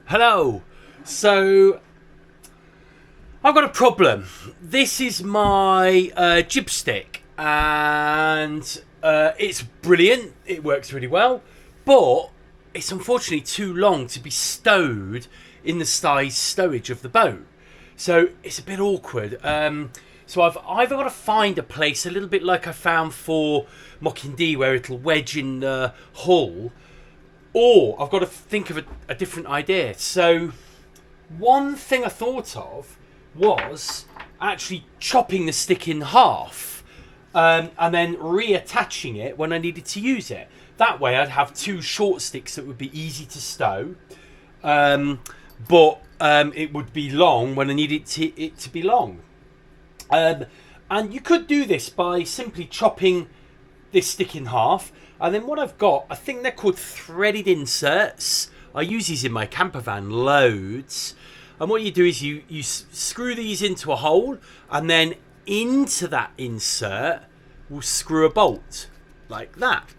Hello. So I've got a problem. This is my jib stick, and it's brilliant. It works really well, but it's unfortunately too long to be stowed in the size stowage of the boat. So it's a bit awkward. So I've either got to find a place a little bit like I found for Mocking D, where it'll wedge in the hull, or I've got to think of a different idea. So one thing I thought of was actually chopping the stick in half and then reattaching it when I needed to use it. That way I'd have two short sticks that would be easy to stow, but it would be long when I needed it to be long. And you could do this by simply chopping this stick in half. And then what I've got, I think they're called threaded inserts. I use these in my camper van loads. And what you do is you screw these into a hole, and then into that insert we'll screw a bolt like that.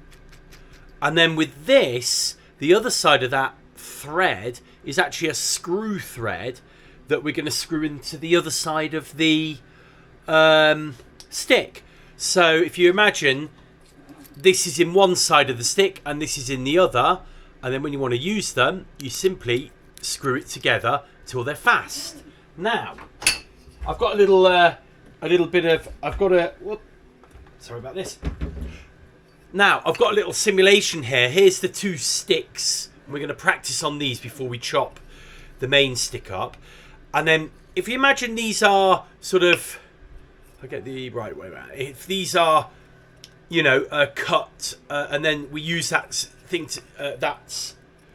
And then with this, the other side of that thread is actually a screw thread that we're going to screw into the other side of the stick. So if you imagine, this is in one side of the stick and this is in the other, and then when you want to use them, you simply screw it together till they're fast. Now, I've got sorry about this. Now, I've got a little simulation here. Here's the two sticks. We're going to practice on these before we chop the main stick up. And then, if you imagine these are sort of, I'll get the right way around. If these are, cut, and then we use that that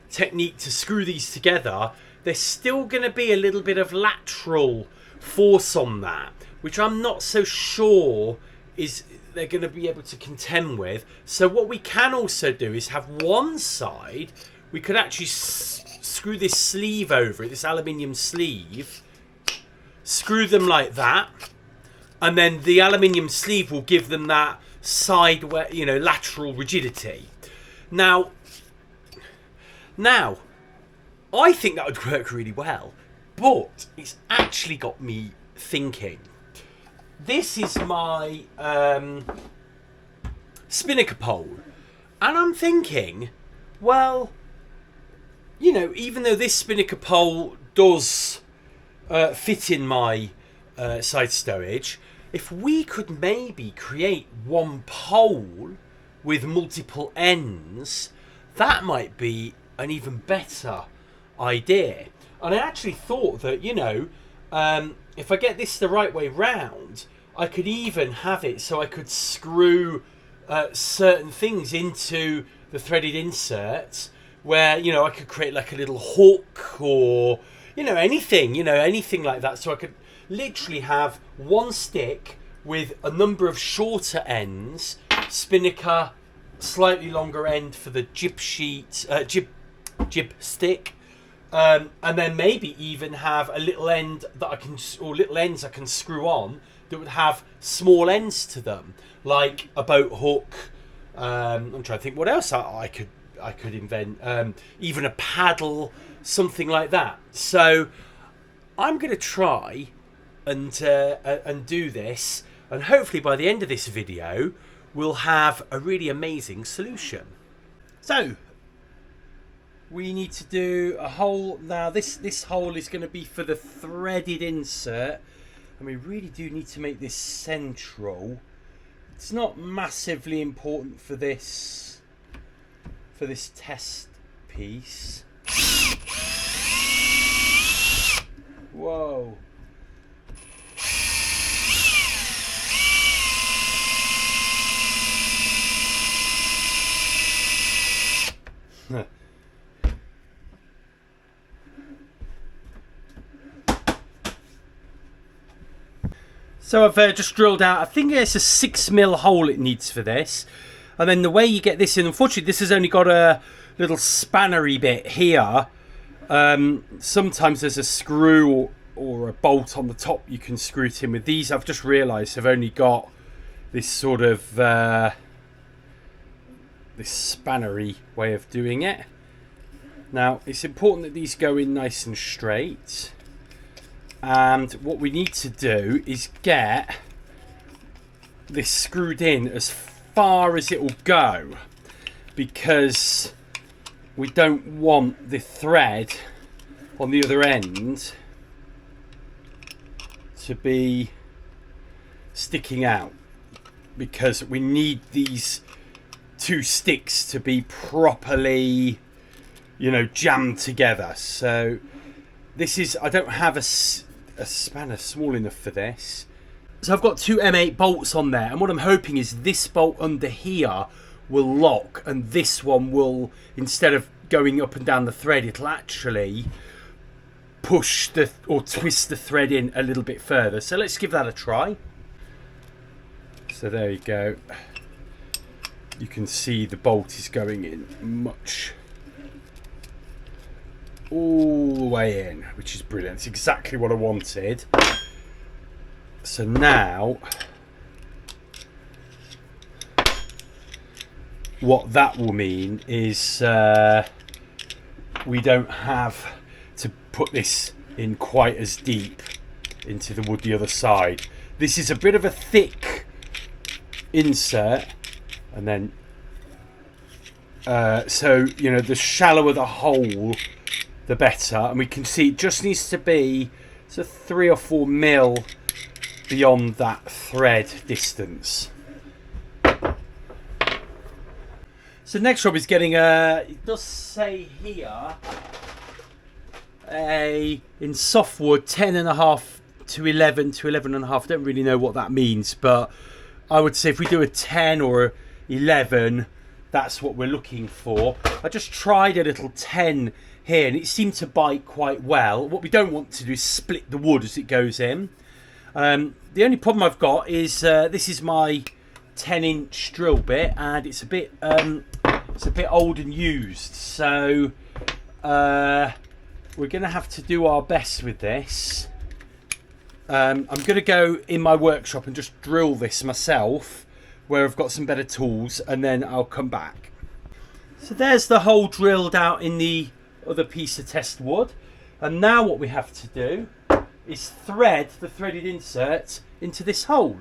technique to screw these together, there's still going to be a little bit of lateral force on that, which I'm not so sure is they're going to be able to contend with. So what we can also do is have one side, we could actually screw this sleeve over it, this aluminium sleeve, screw them like that, and then the aluminium sleeve will give them that side where, lateral rigidity. Now, I think that would work really well, but it's actually got me thinking. This is my spinnaker pole, and I'm thinking, well, even though this spinnaker pole does fit in my side stowage, if we could maybe create one pole with multiple ends, that might be an even better idea. And I actually thought that, if I get this the right way round, I could even have it so I could screw certain things into the threaded inserts, where, I could create like a little hook or, anything like that. So I could literally have one stick with a number of shorter ends, spinnaker, slightly longer end for the jib stick, and then maybe even have a little end little ends I can screw on that would have small ends to them, like a boat hook. I'm trying to think what else I could invent. Even a paddle, something like that. So I'm going to try and do this, and hopefully by the end of this video we'll have a really amazing solution. So we need to do a hole. Now this hole is going to be for the threaded insert, and we really do need to make this central. It's not massively important for this test piece. Whoa. So I've just drilled out, I think it's a 6mm hole it needs for this. And then the way you get this in, unfortunately this has only got a little spannery bit here. Sometimes there's a screw or a bolt on the top you can screw it in with. These I've just realised have only got this sort of this spannery way of doing it. Now, it's important that these go in nice and straight. And what we need to do is get this screwed in as far as it will go, because we don't want the thread on the other end to be sticking out, because we need these two sticks to be properly, you know, jammed together. So this is, I don't have a spanner small enough for this, so I've got two M8 bolts on there, and what I'm hoping is this bolt under here will lock, and this one will, instead of going up and down the thread, it'll actually push the, or twist the thread in a little bit further. So let's give that a try. So there you go. You can see the bolt is going in much, all the way in, which is brilliant. It's exactly what I wanted. So now what that will mean is we don't have to put this in quite as deep into the wood the other side. This is a bit of a thick insert, and then so, you know, the shallower the hole the better, and we can see it just needs to be so 3 or 4 mil beyond that thread distance. So next job is getting it does say here in softwood 10.5 to 11 to 11.5. I don't really know what that means, but I would say if we do a 10 or a 11, that's what we're looking for. I just tried a little 10 here and it seemed to bite quite well. What we don't want to do is split the wood as it goes in. The only problem I've got is this is my 10-inch drill bit, and it's a bit old and used, so we're going to have to do our best with this. I'm going to go in my workshop and just drill this myself, where I've got some better tools, and then I'll come back. So there's the hole drilled out in the other piece of test wood, and now what we have to do is thread the threaded insert into this hole.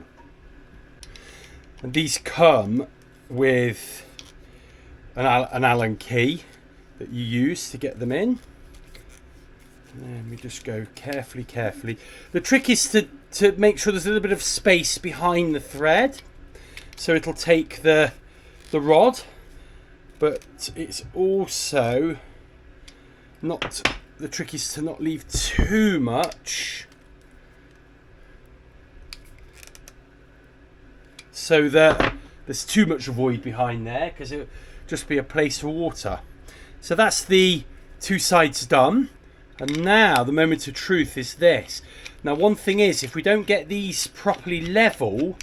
And these come with an Allen key that you use to get them in. And then we just go carefully. The trick is to make sure there's a little bit of space behind the thread, so it'll take the rod, but it's also not, the trick is to not leave too much, so that there's too much void behind there, because it'll just be a place for water. So that's the two sides done, and now the moment of truth is this. Now one thing is, if we don't get these properly level,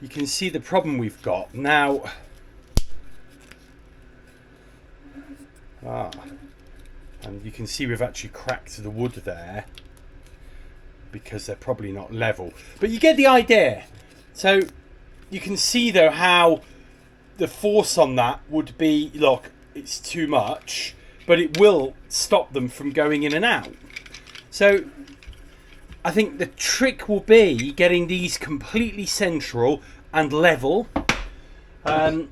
you can see the problem we've got now. And you can see we've actually cracked the wood there because they're probably not level, but you get the idea. So you can see though how the force on that would be, look, it's too much, but it will stop them from going in and out. So I think the trick will be getting these completely central and level, and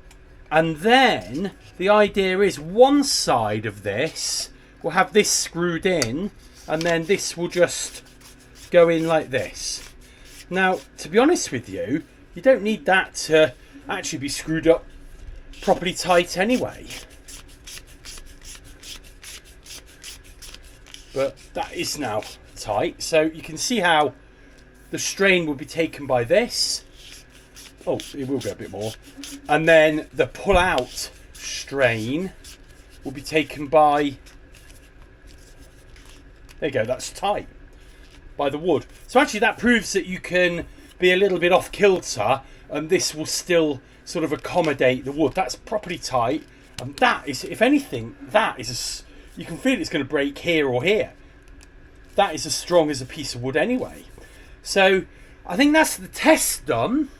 then the idea is one side of this will have this screwed in, and then this will just go in like this. Now, to be honest with you, you don't need that to actually be screwed up properly tight anyway. But that is now tight, so you can see how the strain will be taken by this. Oh, it will go a bit more. And then the pull-out strain will be taken by, there you go, that's tight, by the wood. So actually that proves that you can be a little bit off kilter, and this will still sort of accommodate the wood. That's properly tight, and that is, if anything, that is you can feel it's going to break here or here. That is as strong as a piece of wood anyway. So I think that's the test done.